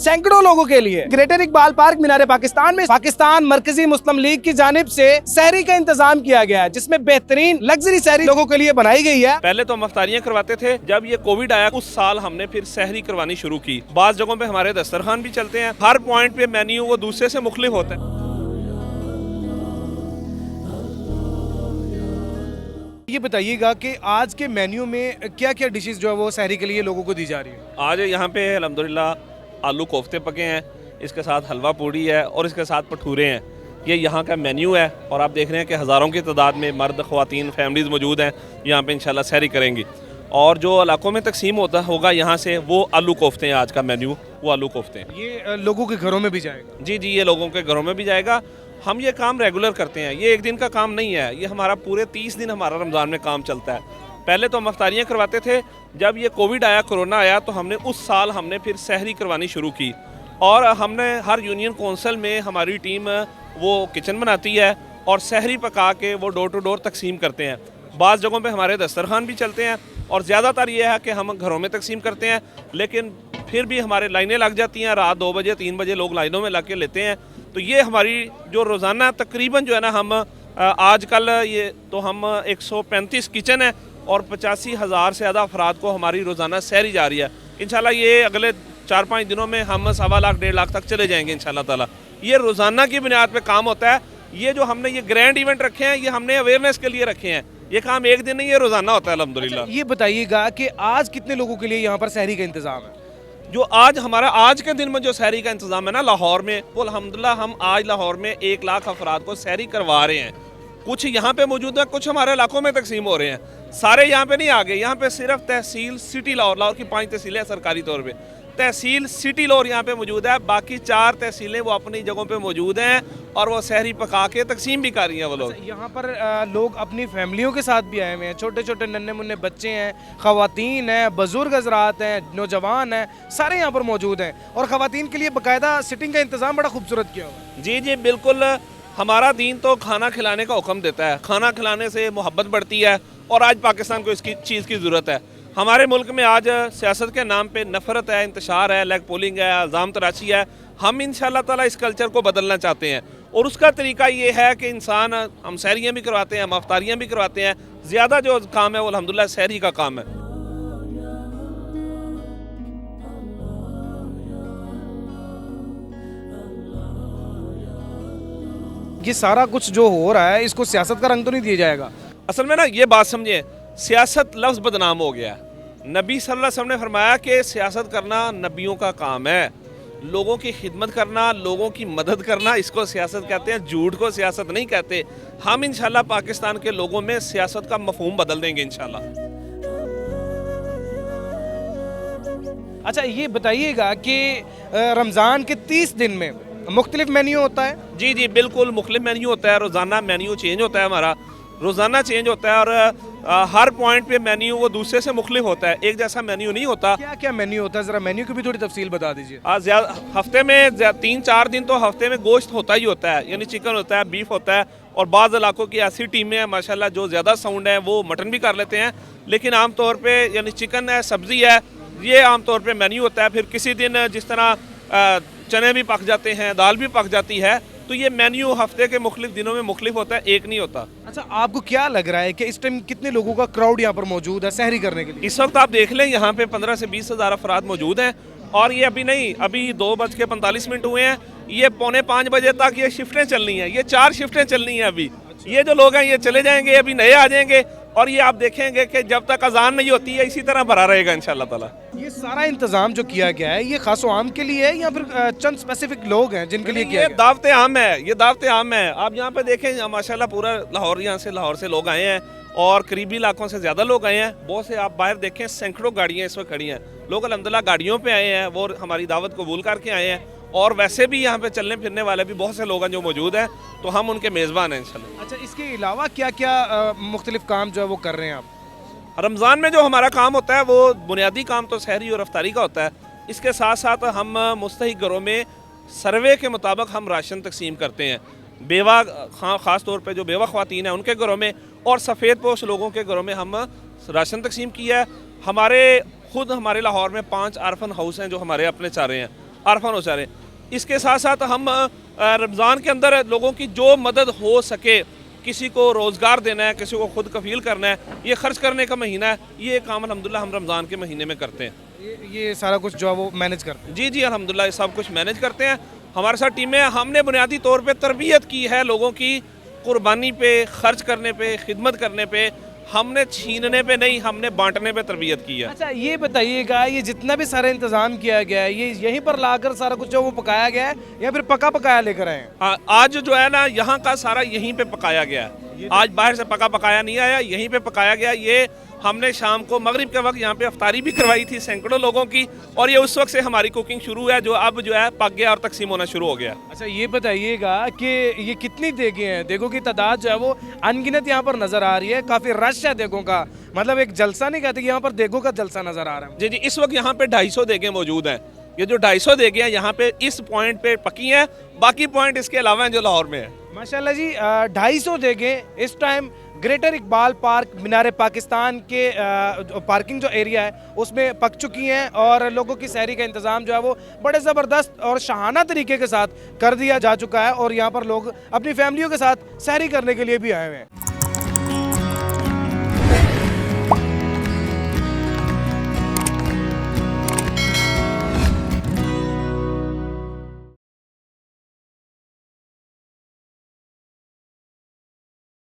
सैकड़ों लोगों के लिए ग्रेटर इकबाल पार्क मीनार पाकिस्तान में पाकिस्तान मरकजी मुस्लिम लीग की जानिब से सहरी का इंतजाम किया गया है, जिसमें बेहतरीन लग्जरी सहरी लोगों के लिए बनाई गई है। पहले तो हम अफ्तारियां करवाते थे, जब ये कोविड आया उस साल हमने फिर सहरी करवानी शुरू की। बाज़ जगहों पे हमारे दस्तरखान भी चलते हैं, हर पॉइंट पे मेन्यू वो दूसरे से मुख्तलिफ होता है। ये बताइएगा कि आज के मेन्यू में क्या क्या डिशेस जो है वो सहरी के लिए लोगों को दी जा रही है। आज यहाँ पे अल्हम्दुलिल्लाह आलू कोफ्ते पके हैं, इसके साथ हलवा पूड़ी है और इसके साथ भटूरे हैं। ये यहाँ का मेन्यू है और आप देख रहे हैं कि हज़ारों की तादाद में मर्द, ख़वातीन, फैमिलीज़ मौजूद हैं यहाँ पे इंशाल्लाह सहरी करेंगी। और जो इलाकों में तकसीम होगा यहाँ से, वो आलू कोफ्ते हैं। आज का मेन्यू वो आलू कोफ्ते हैं। ये लोगों के घरों में भी जाएगा? जी, ये लोगों के घरों में भी जाएगा। हम ये काम रेगुलर करते हैं, ये एक दिन का काम नहीं है, ये हमारा पूरे 30 दिन हमारा रमज़ान में काम चलता है। पहले तो हम अफ्तारियाँ करवाते थे, जब ये कोविड आया, कोरोना आया, तो हमने उस साल हमने फिर सहरी करवानी शुरू की। और हमने हर यूनियन कौंसिल में हमारी टीम वो किचन बनाती है और सहरी पका के वो डोर टू डोर तकसीम करते हैं। बाज़ जगहों पे हमारे दस्तरखान भी चलते हैं और ज़्यादातर ये है कि हम घरों में तकसीम करते हैं, लेकिन फिर भी हमारे लाइनें लग जाती हैं, रात 2 बजे 3 बजे लोग लाइनों में लग के लेते हैं। तो ये हमारी जो रोज़ाना तकरीबन जो है ना, हम आजकल ये तो हम 135 किचन है और 85,000 से ज़्यादा अफराद को हमारी रोज़ाना सहरी जा रही है। इंशाल्लाह ये अगले 4-5 दिनों में हम 1.25 लाख 1.5 लाख तक चले जाएंगे इंशाल्लाह ताला। ये रोज़ाना की बुनियाद पे काम होता है। ये जो हमने ये ग्रैंड इवेंट रखे हैं, ये हमने अवेयरनेस के लिए रखे हैं। ये काम एक दिन नहीं, ये रोज़ाना होता है अल्हम्दुलिल्लाह। ये बताइएगा कि आज कितने लोगों के लिए यहाँ पर सहरी का इंतजाम है? जो आज हमारा आज के दिन में जो सहरी का इंतज़ाम है ना लाहौर में, वो अल्हम्दुलिल्लाह हम आज लाहौर में 1 लाख अफराद को सहरी करवा रहे हैं। कुछ यहाँ पे मौजूद है, कुछ हमारे इलाकों में तकसीम हो रहे हैं। सारे यहाँ पे नहीं आ गए। यहाँ पे सिर्फ तहसील सिटी लाहौर की 5 तहसीलें सरकारी तौर पे, तहसील सिटी लाहौर यहाँ पे मौजूद है। बाकी 4 तहसीलें वो अपनी जगहों पे मौजूद हैं और वो सहरी पका के तकसीम भी कर रही हैं वो लोग। यहाँ पर लोग अपनी फैमिलियों के साथ भी आए हुए हैं, छोटे छोटे नन्हे मुन्ने बच्चे हैं, ख़वातीन हैं, बुजुर्ग हजरात हैं, नौजवान हैं, सारे यहाँ पर मौजूद हैं। और ख़वातीन के लिए बाकायदा सिटिंग का इंतज़ाम बड़ा खूबसूरत किया हुआ है। जी बिल्कुल। हमारा दीन तो खाना खिलाने का हुक्म देता है, खाना खिलाने से मोहब्बत बढ़ती है और आज पाकिस्तान को इसकी चीज़ की ज़रूरत है। हमारे मुल्क में आज सियासत के नाम पे नफ़रत है, इंतशार है, लेग पोलिंग है, इल्ज़ाम तराशी है। हम इंशाल्लाह ताला इस कल्चर को बदलना चाहते हैं और उसका तरीका ये है कि इंसान, हम सहरियाँ भी करवाते हैं, हम अफ्तारियाँ भी करवाते हैं। ज़्यादा जो काम है वो अल्हम्दुलिल्लाह सहरी का काम है। ये सारा कुछ जो हो रहा है, इसको सियासत का रंग तो नहीं दिया जाएगा? असल में ना ये बात समझिए, सियासत लफ्ज़ बदनाम हो गया है। नबी सल्लल्लाहु अलैहि वसल्लम ने फरमाया कि सियासत करना नबियों का काम है, लोगों की खिदमत करना, लोगों की मदद करना, इसको सियासत कहते हैं। झूठ को सियासत नहीं कहते। हम इंशाल्लाह पाकिस्तान के लोगों में सियासत का मफहूम बदल देंगे इंशाल्लाह। अच्छा, ये बताइएगा कि रमज़ान के 30 दिन में मुख्तलिफ मेन्यू होता है? जी बिल्कुल, मुख्तलिफ मेन्यू होता है। रोज़ाना मेन्यू चेंज होता है, हमारा रोज़ाना चेंज होता है और हर पॉइंट पे मेन्यू वो दूसरे से मुख्तलिफ होता है, एक जैसा मेन्यू नहीं होता। क्या क्या मेन्यू होता है, ज़रा मेन्यू की भी थोड़ी तफसील बता दीजिए। हफ्ते में 3-4 दिन तो हफ्ते में गोश्त होता ही होता है, यानी चिकन होता है, बीफ होता है। और बाज़ इलाकों की ऐसी टीमें हैं माशाल्लाह जो ज़्यादा साउंड है, वो मटन भी कर लेते हैं। लेकिन आम तौर पे यानी चिकन है, सब्ज़ी है, ये आम तौर पे मेन्यू होता है। फिर किसी दिन जिस तरह चने भी पक जाते हैं, दाल भी पक जाती है, तो ये मेन्यू हफ्ते के मुख्तलिफ दिनों में मुख्तलिफ होता है, एक नहीं होता। अच्छा, आपको क्या लग रहा है कि इस टाइम कितने लोगों का क्राउड यहाँ पर मौजूद है सहरी करने के लिए? इस वक्त आप देख लें, यहाँ पे 15 से 20 हज़ार अफराद मौजूद हैं और ये अभी नहीं, अभी 2:45 हुए हैं। ये 4:45 बजे तक ये शिफ्टें चलनी हैं, ये 4 शिफ्टें चलनी हैं अभी। ये जो लोग हैं ये चले जाएंगे, अभी नए आ जाएंगे और ये आप देखेंगे कि जब तक अजान नहीं होती है इसी तरह भरा रहेगा इंशाल्लाह ताला। ये सारा इंतजाम जो किया गया है, ये खासो आम के लिए है या फिर चंद स्पेसिफिक लोग हैं जिनके लिए किया ये गया? दावत आम है, ये दावत आम है। आप यहाँ पे देखें माशाल्लाह पूरा लाहौर, यहाँ से लाहौर से लोग आए हैं और करीबी इलाकों से ज़्यादा लोग आए हैं। बहुत से आप बाहर देखें, सैकड़ों गाड़ियाँ इस वक्त खड़ी हैं। लोग अल्हम्दुलिल्लाह गाड़ियों पे आए हैं, वो हमारी दावत कबूल करके आए हैं। और वैसे भी यहाँ पे चलने फिरने वाले भी बहुत से लोग हैं जो मौजूद हैं, तो हम उनके मेज़बान हैं इंशाल्लाह। अच्छा, इसके अलावा क्या क्या मुख्तलिफ काम जो है वो कर रहे हैं आप? रमज़ान में जो हमारा काम होता है वो बुनियादी काम तो सहरी और अफ्तारी का होता है। इसके साथ साथ हम मुस्तहिक घरों में सर्वे के मुताबिक हम राशन तकसीम करते हैं। बेवा, ख़ास तौर पे जो बेवा ख़वातीन हैं उनके घरों में और सफ़ेद पोश लोगों के घरों में हम राशन तकसीम किया है। हमारे लाहौर में 5 आरफन हाउस हैं जो हमारे अपने चारे हैं। आरफान हो सारे। इसके साथ साथ हम रमज़ान के अंदर लोगों की जो मदद हो सके, किसी को रोज़गार देना है, किसी को खुद कफील करना है, ये खर्च करने का महीना है, ये काम अल्हम्दुलिल्लाह हम रमज़ान के महीने में करते हैं। ये सारा कुछ जो है वो मैनेज करते हैं। जी जी अल्हम्दुलिल्लाह ये सब कुछ मैनेज करते हैं। हमारे साथ टीमें, हमने बुनियादी तौर पे तरबियत की है लोगों की, कुर्बानी पे, खर्च करने पे, खिदमत करने पे। हमने छीनने पे नहीं, हमने बांटने पे तरबियत की है। अच्छा ये बताइएगा, ये जितना भी सारा इंतजाम किया गया है, ये यहीं पर लाकर सारा कुछ जो वो पकाया गया है या फिर पका पकाया लेकर आए हैं? आज जो है ना, यहाँ का सारा यहीं पे पकाया गया है। आज बाहर से पका पकाया नहीं आया, यहीं पे पकाया गया। ये हमने शाम को मगरिब के वक्त यहाँ पे अफ्तारी भी करवाई थी सैकड़ों लोगों की, और ये उस वक्त से हमारी कुकिंग शुरू है, जो अब जो है पक गया और तकसीम होना शुरू हो गया। अच्छा ये बताइएगा कि ये कितनी देगें हैं? देगों की तादाद जो है वो अनगिनत यहाँ पर नजर आ रही है, काफी रश है देगों का, मतलब एक जलसा नहीं कहते, यहाँ पर देगों का जलसा नजर आ रहा है। जी जी इस वक्त यहाँ पे 250 देगें मौजूद हैं। ये जो 250 देगें हैं यहाँ पे इस पॉइंट पे पकी हैं, बाकी पॉइंट इसके अलावा हैं जो लाहौर में है। माशाल्लाह जी, 250 देगें इस टाइम ग्रेटर इकबाल पार्क मीनार पाकिस्तान के पार्किंग जो एरिया है उसमें पक चुकी हैं, और लोगों की सहरी का इंतज़ाम जो है वो बड़े ज़बरदस्त और शाहाना तरीके के साथ कर दिया जा चुका है, और यहाँ पर लोग अपनी फैमिलियों के साथ सहरी करने के लिए भी आए हुए हैं।